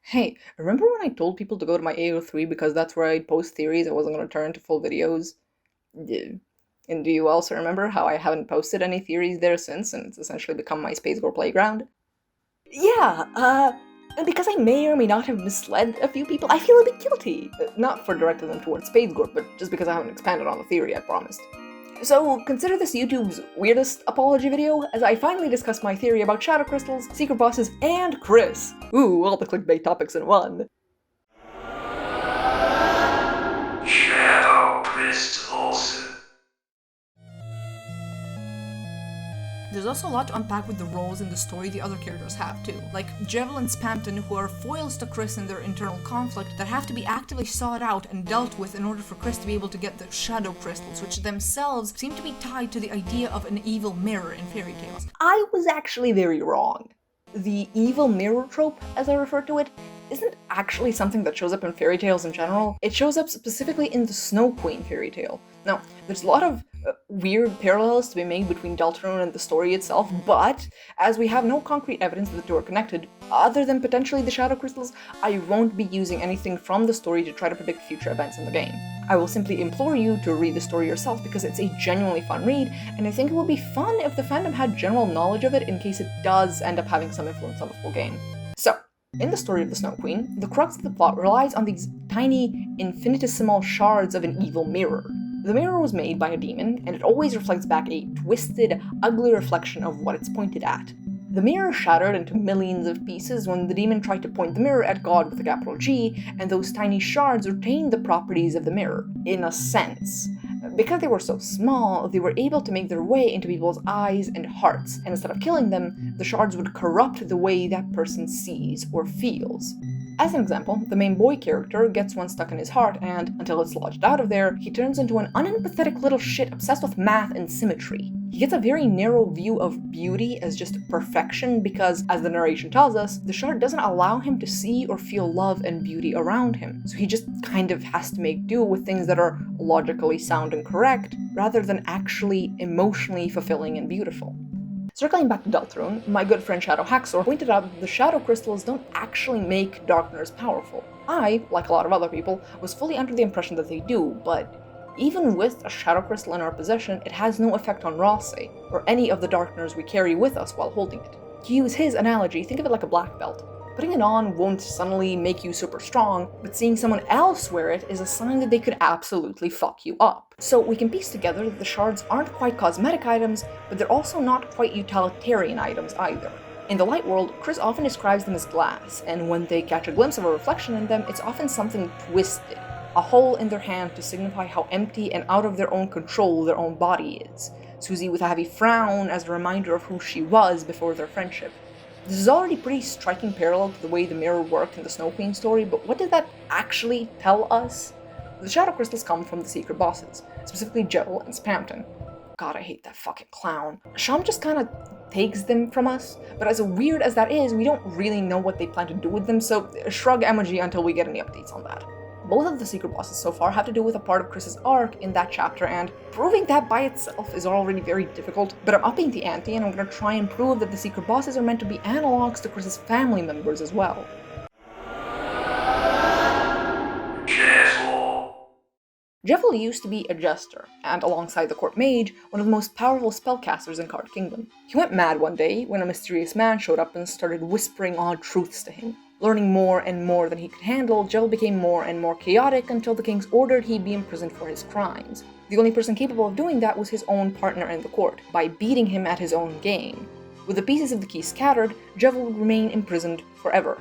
Hey, remember when I told people to go to my AO3 because that's where I'd post theories I wasn't going to turn into full videos? Yeah. And do you also remember how I haven't posted any theories there since, and it's essentially become my Space Gore playground? And because I may or may not have misled a few people, I feel a bit guilty. Not for directing them towards Space Gore, but just because I haven't expanded on the theory I promised. So, consider this YouTube's weirdest apology video, as I finally discuss my theory about shadow crystals, secret bosses, and Kris. Ooh, all the clickbait topics in one. Shadow crystals. There's also a lot to unpack with the roles in the story the other characters have too, like Jevil and Spamton, who are foils to Kris in their internal conflict that have to be actively sought out and dealt with in order for Kris to be able to get the shadow crystals, which themselves seem to be tied to the idea of an evil mirror in fairy tales. I was actually very wrong. The evil mirror trope, as I refer to it, isn't actually something that shows up in fairy tales in general. It shows up specifically in the Snow Queen fairy tale. Now, there's a lot of weird parallels to be made between Deltarune and the story itself, but as we have no concrete evidence that the two are connected, other than potentially the shadow crystals, I won't be using anything from the story to try to predict future events in the game. I will simply implore you to read the story yourself because it's a genuinely fun read, and I think it would be fun if the fandom had general knowledge of it in case it does end up having some influence on the full game. So, in the story of the Snow Queen, the crux of the plot relies on these tiny, infinitesimal shards of an evil mirror. The mirror was made by a demon, and it always reflects back a twisted, ugly reflection of what it's pointed at. The mirror shattered into millions of pieces when the demon tried to point the mirror at God with a capital G, and those tiny shards retained the properties of the mirror, in a sense. Because they were so small, they were able to make their way into people's eyes and hearts, and instead of killing them, the shards would corrupt the way that person sees or feels. As an example, the main boy character gets one stuck in his heart, and, until it's lodged out of there, he turns into an unempathetic little shit obsessed with math and symmetry. He gets a very narrow view of beauty as just perfection because, as the narration tells us, the shard doesn't allow him to see or feel love and beauty around him, so he just kind of has to make do with things that are logically sound and correct, rather than actually emotionally fulfilling and beautiful. Circling back to Deltarune, my good friend Shadow Haxor pointed out that the shadow crystals don't actually make darkness powerful. I, like a lot of other people, was fully under the impression that they do, but even with a shadow crystal in our possession, it has no effect on Rase, or any of the darkness we carry with us while holding it. To use his analogy, think of it like a black belt. Putting it on won't suddenly make you super strong, but seeing someone else wear it is a sign that they could absolutely fuck you up. So we can piece together that the shards aren't quite cosmetic items, but they're also not quite utilitarian items either. In the light world, Kris often describes them as glass, and when they catch a glimpse of a reflection in them, it's often something twisted, a hole in their hand to signify how empty and out of their own control their own body is. Susie with a heavy frown as a reminder of who she was before their friendship. This is already pretty striking parallel to the way the mirror worked in the Snow Queen story, but what did that actually tell us? The shadow crystals come from the secret bosses, specifically Jevil and Spamton. God, I hate that fucking clown. Sham just kinda takes them from us, but as weird as that is, we don't really know what they plan to do with them, so shrug emoji until we get any updates on that. Both of the secret bosses so far have to do with a part of Kris's arc in that chapter, and proving that by itself is already very difficult, but I'm upping the ante and I'm gonna try and prove that the secret bosses are meant to be analogs to Kris's family members as well. Jevil used to be a jester, and alongside the court mage, one of the most powerful spellcasters in Card Kingdom. He went mad one day when a mysterious man showed up and started whispering odd truths to him. Learning more and more than he could handle, Jevil became more and more chaotic until the kings ordered he be imprisoned for his crimes. The only person capable of doing that was his own partner in the court, by beating him at his own game. With the pieces of the key scattered, Jevil would remain imprisoned forever.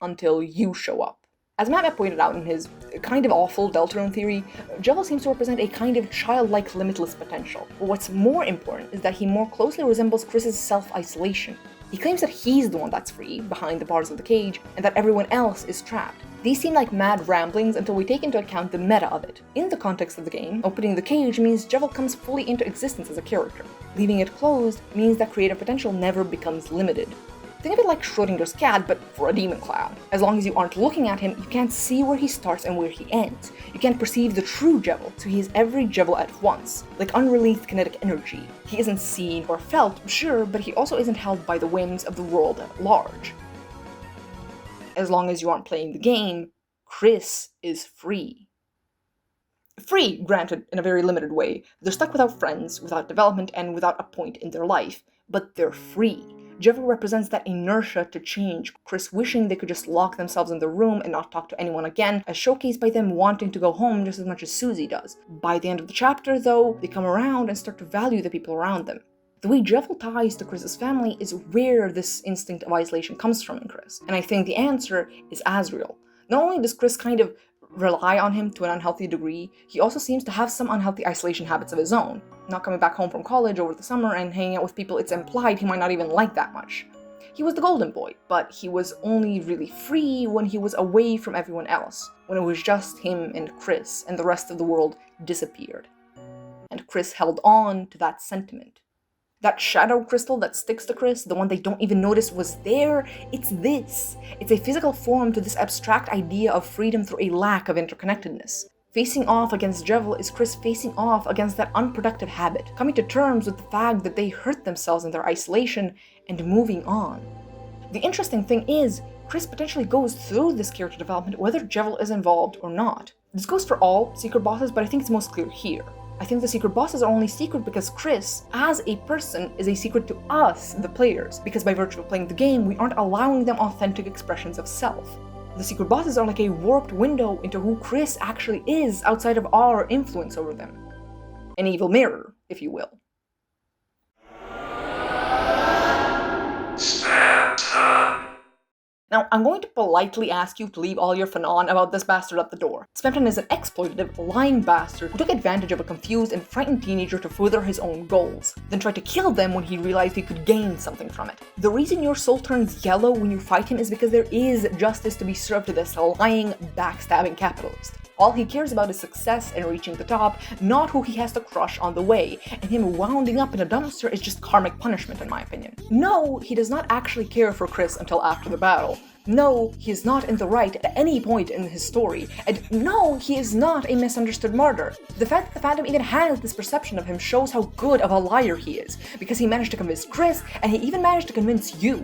Until you show up. As Matt pointed out in his kind of awful Deltarune theory, Jevil seems to represent a kind of childlike limitless potential. But what's more important is that he more closely resembles Kris's self-isolation. He claims that he's the one that's free, behind the bars of the cage, and that everyone else is trapped. These seem like mad ramblings until we take into account the meta of it. In the context of the game, opening the cage means Jevil comes fully into existence as a character. Leaving it closed means that creative potential never becomes limited. Think of it like Schrodinger's cat, but for a demon clown. As long as you aren't looking at him, you can't see where he starts and where he ends. You can't perceive the true Jevil, so he is every Jevil at once, like unreleased kinetic energy. He isn't seen or felt, sure, but he also isn't held by the whims of the world at large. as long as you aren't playing the game, Kris is free. Free, granted, in a very limited way. They're stuck without friends, without development, and without a point in their life. But they're free. Jevil represents that inertia to change, Kris wishing they could just lock themselves in the room and not talk to anyone again, as showcased by them wanting to go home just as much as Susie does. By the end of the chapter, though, they come around and start to value the people around them. The way Jevil ties to Kris's family is where this instinct of isolation comes from in Kris, and I think the answer is Azriel. Not only does Kris kind of rely on him to an unhealthy degree, he also seems to have some unhealthy isolation habits of his own. Not coming back home from college over the summer and hanging out with people it's implied he might not even like that much. He was the golden boy, but he was only really free when he was away from everyone else, when it was just him and Kris, and the rest of the world disappeared. And Kris held on to that sentiment. That shadow crystal that sticks to Kris, the one they don't even notice was there, it's this. It's a physical form to this abstract idea of freedom through a lack of interconnectedness. Facing off against Jevil is Kris facing off against that unproductive habit, coming to terms with the fact that they hurt themselves in their isolation and moving on. The interesting thing is, Kris potentially goes through this character development whether Jevil is involved or not. This goes for all secret bosses, but I think it's most clear here. I think the secret bosses are only secret because Kris, as a person, is a secret to us, the players, because by virtue of playing the game, we aren't allowing them authentic expressions of self. The secret bosses are like a warped window into who Kris actually is outside of our influence over them. An evil mirror, if you will. Spamton. Now, I'm going to politely ask you to leave all your fanon about this bastard at the door. Spamton is an exploitative, lying bastard who took advantage of a confused and frightened teenager to further his own goals, then tried to kill them when he realized he could gain something from it. The reason your soul turns yellow when you fight him is because there is justice to be served to this lying, backstabbing capitalist. All he cares about is success and reaching the top, not who he has to crush on the way, and him wounding up in a dumpster is just karmic punishment in my opinion. No, he does not actually care for Kris until after the battle. No, he is not in the right at any point in his story, and no, he is not a misunderstood martyr. The fact that the Phantom even has this perception of him shows how good of a liar he is, because he managed to convince Kris, and he even managed to convince you.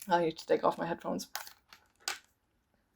I need to take off my headphones.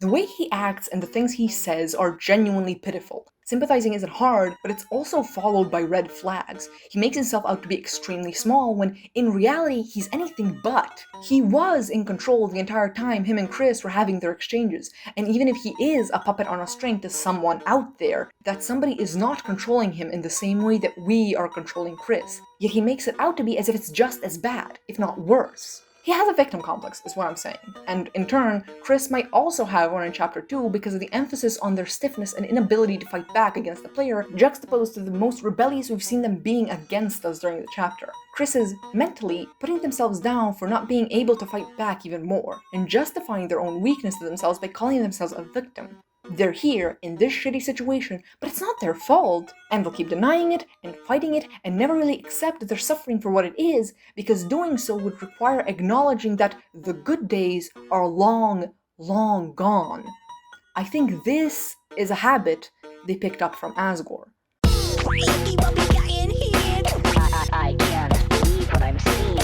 The way he acts and the things he says are genuinely pitiful. Sympathizing isn't hard, but it's also followed by red flags. He makes himself out to be extremely small when, in reality, he's anything but. He was in control the entire time him and Kris were having their exchanges, and even if he is a puppet on a string to someone out there, that somebody is not controlling him in the same way that we are controlling Kris. Yet he makes it out to be as if it's just as bad, if not worse. He has a victim complex, is what I'm saying. And in turn, Kris might also have one in Chapter 2 because of the emphasis on their stiffness and inability to fight back against the player, juxtaposed to the most rebellious we've seen them being against us during the chapter. Kris is, mentally, putting themselves down for not being able to fight back even more, and justifying their own weakness to themselves by calling themselves a victim. They're here in this shitty situation, but it's not their fault, and they'll keep denying it and fighting it and never really accept that they're suffering for what it is, because doing so would require acknowledging that the good days are long, long gone. I think this is a habit they picked up from Asgore. I can't believe what I'm seeing.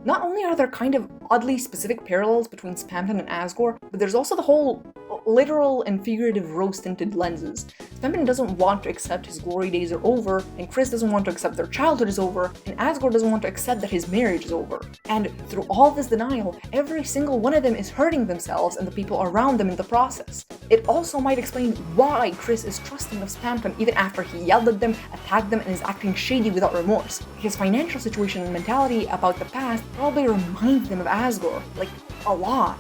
Not only are there kind of oddly specific parallels between Spamton and Asgore, but there's also the whole literal and figurative rose-tinted lenses. Spamton doesn't want to accept his glory days are over, and Kris doesn't want to accept their childhood is over, and Asgore doesn't want to accept that his marriage is over. And through all this denial, every single one of them is hurting themselves and the people around them in the process. It also might explain why Kris is trusting of Spamton even after he yelled at them, attacked them, and is acting shady without remorse. His financial situation and mentality about the past probably reminds them of Asgore, like, a lot.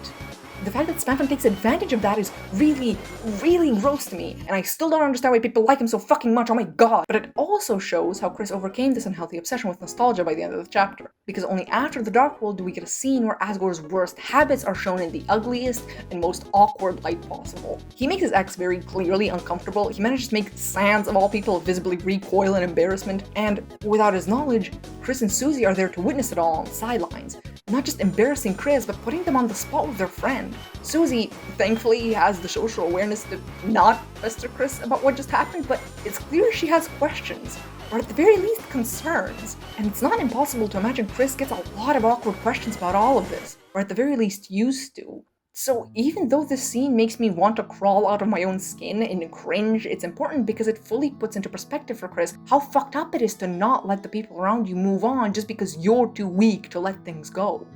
The fact that Spamton takes advantage of that is really, really gross to me, and I still don't understand why people like him so fucking much, oh my god. But it also shows how Kris overcame this unhealthy obsession with nostalgia by the end of the chapter, because only after the Dark World do we get a scene where Asgore's worst habits are shown in the ugliest and most awkward light possible. He makes his ex very clearly uncomfortable, he manages to make Sans, of all people, visibly recoil in embarrassment, and without his knowledge, Kris and Susie are there to witness it all on the sidelines. Not just embarrassing Kris, but putting them on the spot with their friend. Susie, thankfully, has the social awareness to not pester Kris about what just happened, but it's clear she has questions. or at the very least concerns. And it's not impossible to imagine Kris gets a lot of awkward questions about all of this, or at the very least used to. So even though this scene makes me want to crawl out of my own skin and cringe, it's important because it fully puts into perspective for Kris how fucked up it is to not let the people around you move on just because you're too weak to let things go.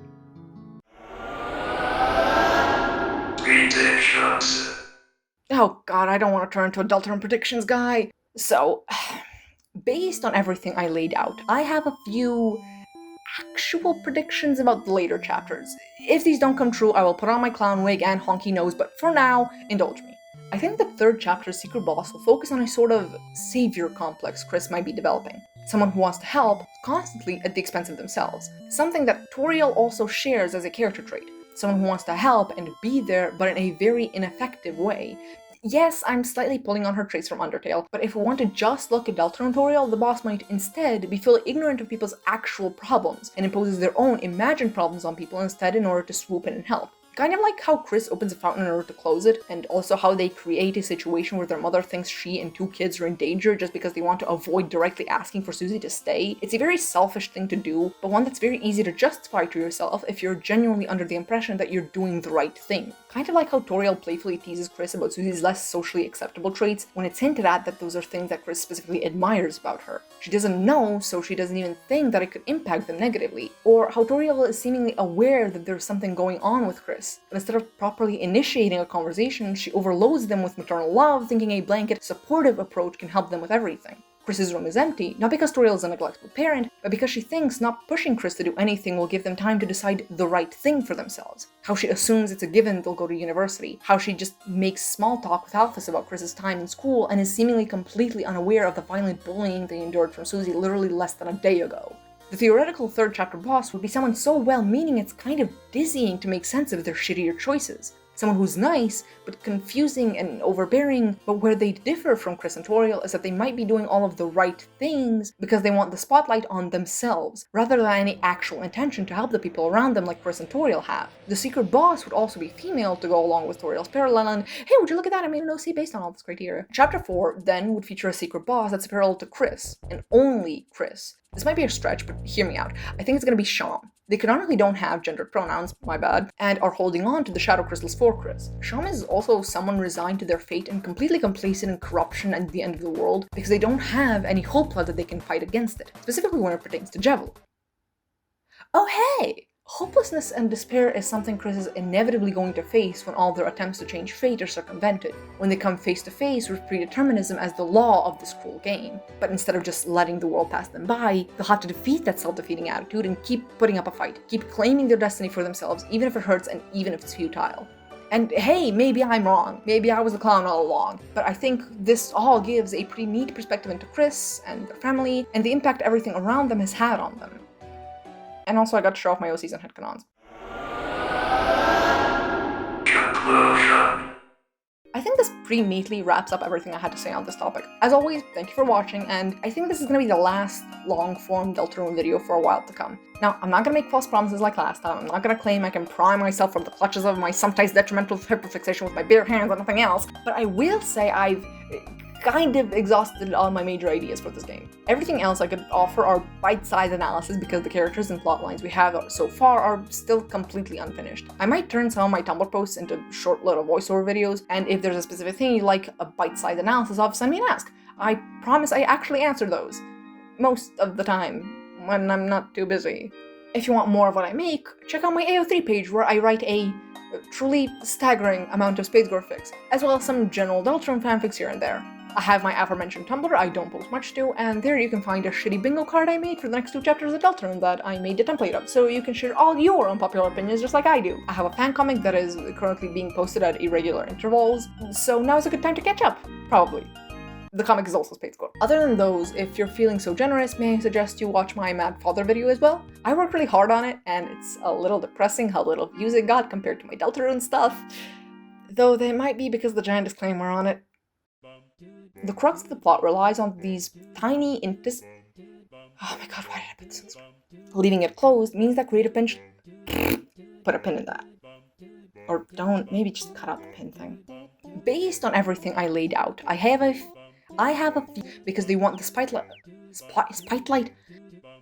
Predictions. Oh god, I don't want to turn into a Deltarune predictions guy. So, based on everything I laid out, I have a few actual predictions about the later chapters. If these don't come true, I will put on my clown wig and honky nose, but for now, indulge me. I think the third chapter's secret boss will focus on a sort of savior complex Kris might be developing. Someone who wants to help, constantly at the expense of themselves. Something that Toriel also shares as a character trait. Someone who wants to help and be there, but in a very ineffective way. Yes, I'm slightly pulling on her traits from Undertale, but if we want to just look at Deltarune Toriel, the boss might instead be fully ignorant of people's actual problems, and imposes their own imagined problems on people instead in order to swoop in and help. Kind of like how Kris opens a fountain in order to close it, and also how they create a situation where their mother thinks she and two kids are in danger just because they want to avoid directly asking for Susie to stay. It's a very selfish thing to do, but one that's very easy to justify to yourself if you're genuinely under the impression that you're doing the right thing. Kind of like how Toriel playfully teases Kris about Susie's less socially acceptable traits when it's hinted at that those are things that Kris specifically admires about her. She doesn't know, so she doesn't even think that it could impact them negatively. Or how Toriel is seemingly aware that there's something going on with Kris, but instead of properly initiating a conversation, she overloads them with maternal love, thinking a blanket, supportive approach can help them with everything. Kris's room is empty, not because Toriel is a neglectful parent, but because she thinks not pushing Kris to do anything will give them time to decide the right thing for themselves. How she assumes it's a given they'll go to university. How she just makes small talk with Alphys about Kris's time in school and is seemingly completely unaware of the violent bullying they endured from Susie literally less than a day ago. The theoretical third chapter boss would be someone so well-meaning it's kind of dizzying to make sense of their shittier choices. Someone who's nice, but confusing and overbearing, but where they differ from Kris and Toriel is that they might be doing all of the right things because they want the spotlight on themselves, rather than any actual intention to help the people around them like Kris and Toriel have. The secret boss would also be female to go along with Toriel's parallel, and hey, would you look at that, I made an OC based on all this criteria. Chapter 4 then would feature a secret boss that's parallel to Kris, and only Kris. This might be a stretch, but hear me out. I think it's gonna be Sham. They canonically don't have gendered pronouns, my bad, and are holding on to the shadow crystals for Kris. Sham is also someone resigned to their fate and completely complacent in corruption and the end of the world because they don't have any hope left that they can fight against it, specifically when it pertains to Jevil. Oh hey! Hopelessness and despair is something Kris is inevitably going to face when all their attempts to change fate are circumvented, when they come face to face with predeterminism as the law of this cruel game. But instead of just letting the world pass them by, they'll have to defeat that self-defeating attitude and keep putting up a fight, keep claiming their destiny for themselves, even if it hurts and even if it's futile. And hey, maybe I'm wrong, maybe I was the clown all along, but I think this all gives a pretty neat perspective into Kris and their family, and the impact everything around them has had on them. And also I got to show off my OCs and headcanons. Conclusion. I think this pretty neatly wraps up everything I had to say on this topic. As always, thank you for watching, and I think this is going to be the last long-form Deltarune video for a while to come. Now, I'm not going to make false promises like last time. I'm not going to claim I can pry myself from the clutches of my sometimes detrimental hyperfixation with my bare hands and nothing else, but I will say I've kind of exhausted all my major ideas for this game. Everything else I could offer are bite-sized analysis because the characters and plot lines we have so far are still completely unfinished. I might turn some of my Tumblr posts into short little voiceover videos, and if there's a specific thing you'd like a bite-sized analysis of, send me an ask. I promise I actually answer those. Most of the time, when I'm not too busy. If you want more of what I make, check out my AO3 page where I write a truly staggering amount of Spades Gore fics, as well as some general Deltarune fanfics here and there. I have my aforementioned Tumblr I don't post much to, and there you can find a shitty bingo card I made for the next 2 chapters of Deltarune that I made the template of, so you can share all your unpopular opinions just like I do. I have a fan comic that is currently being posted at irregular intervals, so now is a good time to catch up, probably. The comic is also Spades Gore. Other than those, if you're feeling so generous, may I suggest you watch my Mad Father video as well? I worked really hard on it, and it's a little depressing how little views it got compared to my Deltarune stuff. Though they might be because the giant disclaimer on it. The crux of the plot relies on these tiny oh my god, why did I put this in screen? Leaving it closed means that creative pinch. Put a pin in that. Or don't, maybe just cut out the pin thing. Based on everything I laid out, I have a few because they want the Spotlight?